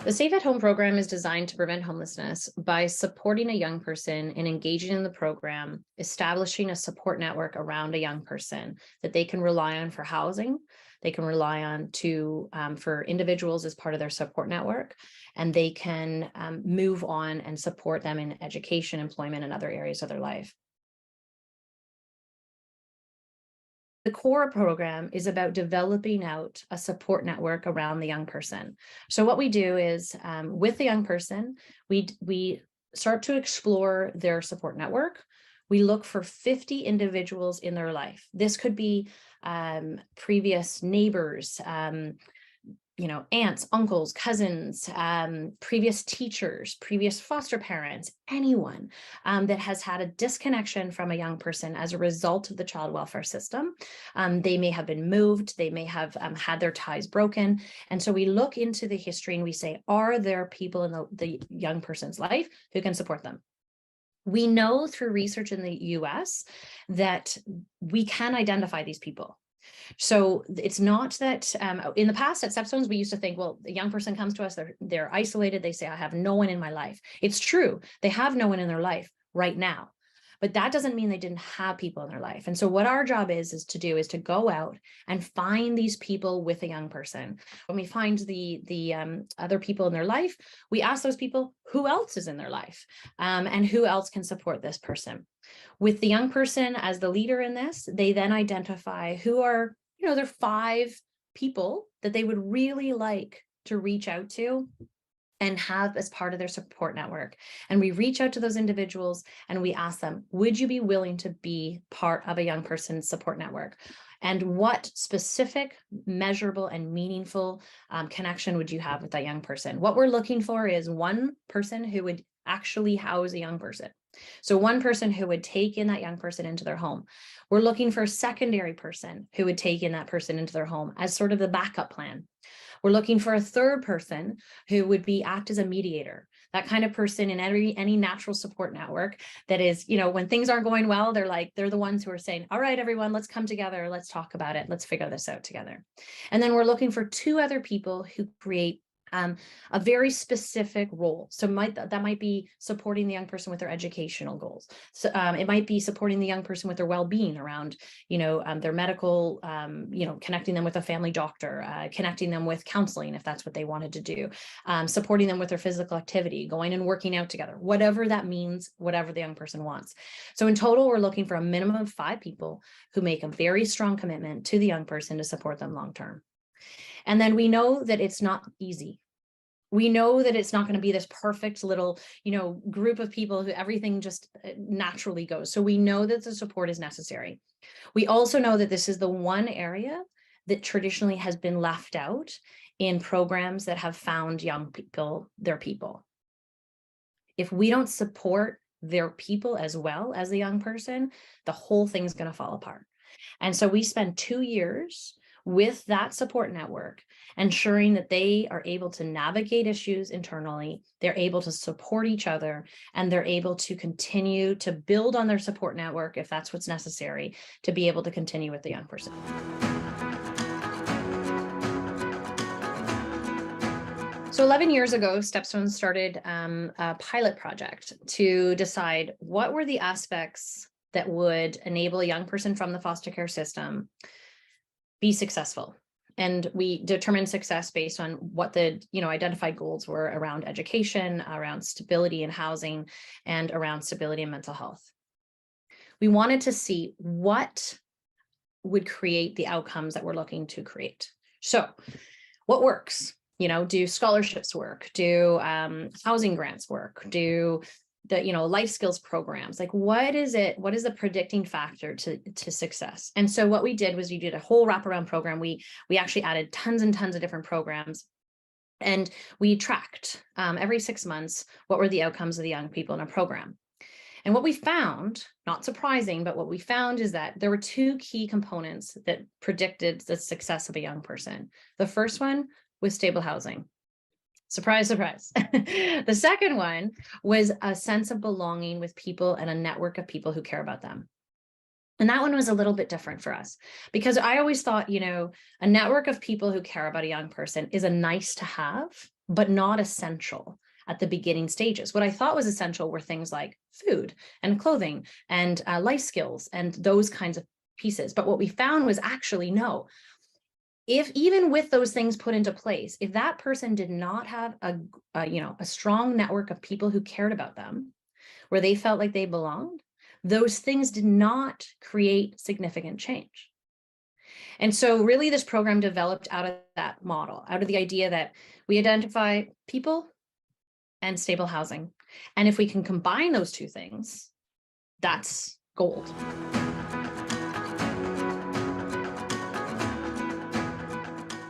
The Safe at Home program is designed to prevent homelessness by supporting a young person and engaging in the program, establishing a support network around a young person that they can rely on for housing, they can rely on for individuals as part of their support network, and they can move on and support them in education, employment, and other areas of their life. The core program is about developing out a support network around the young person. So what we do is with the young person, we start to explore their support network. We look for 50 individuals in their life. This could be previous neighbors, aunts, uncles, cousins, previous teachers, previous foster parents, anyone that has had a disconnection from a young person as a result of the child welfare system. They may have been moved, they may have had their ties broken. And so we look into the history and we say, are there people in the young person's life who can support them? We know through research in the US that we can identify these people. So it's not that in the past at StepStones, we used to think, well, the young person comes to us, they're isolated. They say, I have no one in my life. It's true. They have no one in their life right now, but that doesn't mean they didn't have people in their life. And so what our job is to go out and find these people with a young person. When we find the other people in their life, we ask those people who else is in their life and who else can support this person. With the young person as the leader in this, they then identify who are, there are 5 people that they would really like to reach out to and have as part of their support network. And we reach out to those individuals and we ask them, would you be willing to be part of a young person's support network? And what specific, measurable, and meaningful connection would you have with that young person? What we're looking for is one person who would actually house a young person. So one person who would take in that young person into their home. We're looking for a secondary person who would take in that person into their home as sort of the backup plan. We're looking for a third person who would act as a mediator, that kind of person in any natural support network that is, when things aren't going well, they're the ones who are saying, all right, everyone, let's come together. Let's talk about it. Let's figure this out together. And then we're looking for 2 other people who create a very specific role. So that might be supporting the young person with their educational goals. So it might be supporting the young person with their well-being around, their medical, connecting them with a family doctor, connecting them with counseling if that's what they wanted to do, supporting them with their physical activity, going and working out together, whatever that means, whatever the young person wants. So in total, we're looking for a minimum of 5 people who make a very strong commitment to the young person to support them long-term. And then we know that it's not easy. We know that it's not going to be this perfect little, group of people who everything just naturally goes. So we know that the support is necessary. We also know that this is the one area that traditionally has been left out in programs that have found young people, their people. If we don't support their people as well as the young person, the whole thing's going to fall apart. And so we spend 2 years with that support network, ensuring that they are able to navigate issues internally, they're able to support each other, and they're able to continue to build on their support network if that's what's necessary to be able to continue with the young person. So 11 years ago, StepStones started a pilot project to decide what were the aspects that would enable a young person from the foster care system be successful. And we determined success based on what the identified goals were around education, around stability in housing, and around stability in mental health. We wanted to see what would create the outcomes that we're looking to create. So what works? Do scholarships work? Do housing grants work? Do the life skills programs? What is the predicting factor to success? And so what we did was we did a whole wraparound program. We actually added tons and tons of different programs, and we tracked every 6 months what were the outcomes of the young people in a program. And what we found, not surprising, but what we found is that there were 2 key components that predicted the success of a young person. The first one was stable housing. Surprise, surprise. The second one was a sense of belonging with people and a network of people who care about them. And that one was a little bit different for us because I always thought, a network of people who care about a young person is a nice to have, but not essential at the beginning stages. What I thought was essential were things like food and clothing and life skills and those kinds of pieces. But what we found was actually no. If even with those things put into place, if that person did not have a strong network of people who cared about them, where they felt like they belonged, those things did not create significant change. And so really this program developed out of that model, out of the idea that we identify people and stable housing. And if we can combine those two things, that's gold.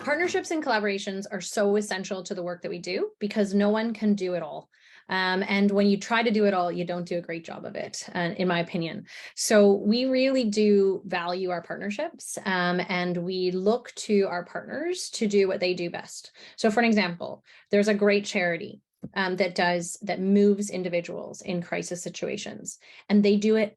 Partnerships and collaborations are so essential to the work that we do because no one can do it all. And when you try to do it all, you don't do a great job of it, in my opinion. So we really do value our partnerships, and we look to our partners to do what they do best. So for an example, there's a great charity that moves individuals in crisis situations, and they do it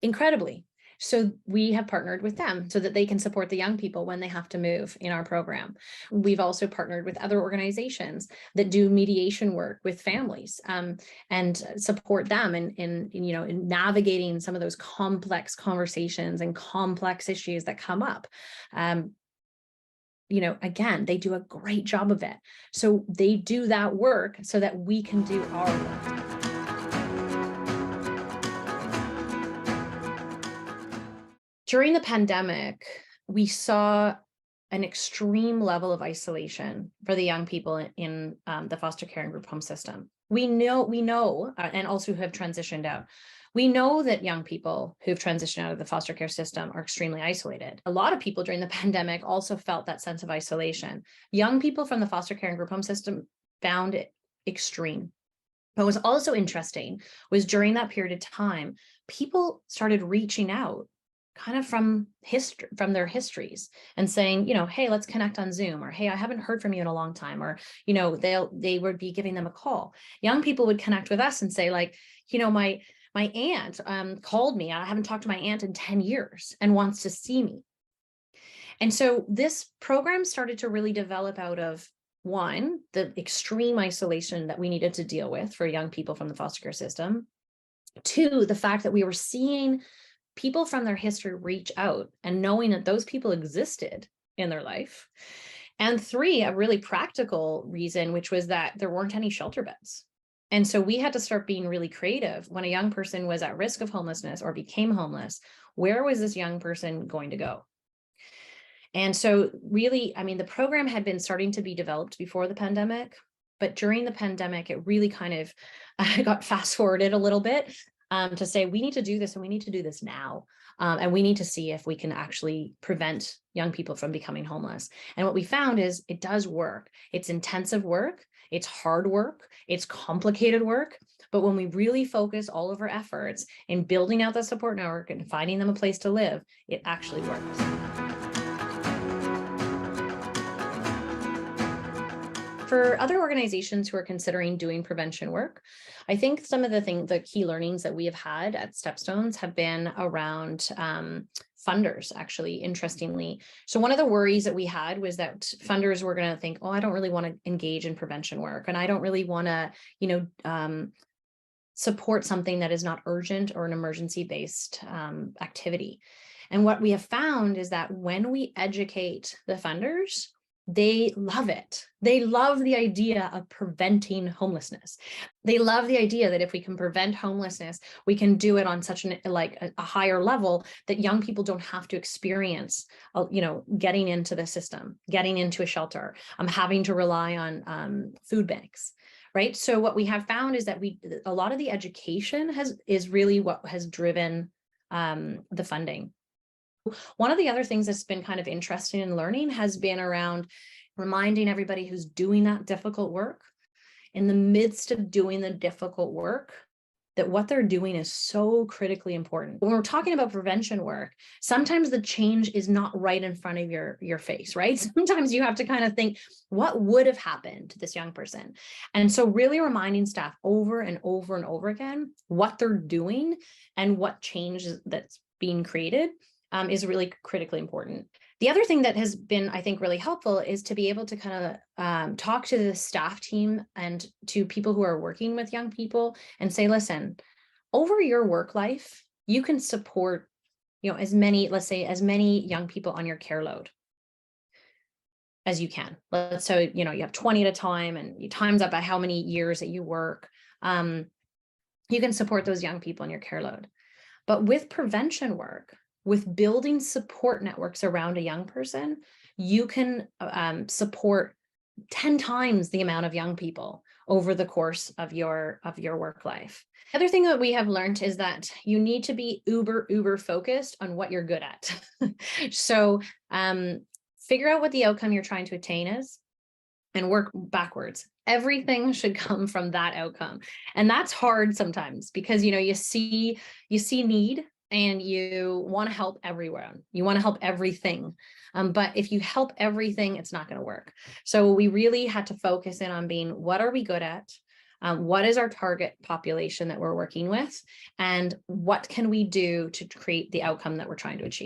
incredibly. So we have partnered with them so that they can support the young people when they have to move in our program. We've also partnered with other organizations that do mediation work with families, and support them in navigating some of those complex conversations and complex issues that come up. Again, they do a great job of it. So they do that work so that we can do our work. During the pandemic, we saw an extreme level of isolation for the young people in the foster care and group home system. We know, and also who have transitioned out. We know that young people who've transitioned out of the foster care system are extremely isolated. A lot of people during the pandemic also felt that sense of isolation. Young people from the foster care and group home system found it extreme. What was also interesting was during that period of time, people started reaching out kind of from their histories and saying, hey, let's connect on Zoom, or hey, I haven't heard from you in a long time, or they would be giving them a call. Young people would connect with us and say, like, my aunt called me. I haven't talked to my aunt in 10 years and wants to see me. And so this program started to really develop out of, one, the extreme isolation that we needed to deal with for young people from the foster care system. Two, the fact that we were seeing people from their history reach out and knowing that those people existed in their life. And three, a really practical reason, which was that there weren't any shelter beds. And so we had to start being really creative. When a young person was at risk of homelessness or became homeless, where was this young person going to go? And so really, the program had been starting to be developed before the pandemic, but during the pandemic, it really kind of got fast forwarded a little bit. To say we need to do this, and we need to do this now. And we need to see if we can actually prevent young people from becoming homeless. And what we found is it does work. It's intensive work. It's hard work. It's complicated work. But when we really focus all of our efforts in building out the support network and finding them a place to live, it actually works. For other organizations who are considering doing prevention work, I think some of the key learnings that we have had at StepStones have been around funders, actually, interestingly. So one of the worries that we had was that funders were going to think, oh, I don't really want to engage in prevention work, and I don't really want to, support something that is not urgent or an emergency-based activity. And what we have found is that when we educate the funders, they love it. They love the idea of preventing homelessness. They love the idea that if we can prevent homelessness, we can do it on such a higher level that young people don't have to experience, getting into the system, getting into a shelter, having to rely on food banks, right? So what we have found is that a lot of the education is really what has driven the funding. One of the other things that's been kind of interesting in learning has been around reminding everybody who's doing that difficult work, in the midst of doing the difficult work, that what they're doing is so critically important. When we're talking about prevention work, sometimes the change is not right in front of your face, right? Sometimes you have to kind of think, what would have happened to this young person? And so really reminding staff over and over and over again what they're doing and what change that's being created is really critically important. The other thing that has been, I think, really helpful is to be able to kind of talk to the staff team and to people who are working with young people and say, listen, over your work life, you can support, as many, let's say, as many young people on your care load as you can. So, you have 20 at a time and you times up by how many years that you work. You can support those young people in your care load. But with prevention work, with building support networks around a young person, you can support 10 times the amount of young people over the course of your work life. The other thing that we have learned is that you need to be uber focused on what you're good at. So figure out what the outcome you're trying to attain is and work backwards. Everything should come from that outcome. And that's hard sometimes because, you see need and you want to help everyone. You want to help everything. But if you help everything, it's not going to work. So we really had to focus in on being, what are we good at? What is our target population that we're working with? And what can we do to create the outcome that we're trying to achieve?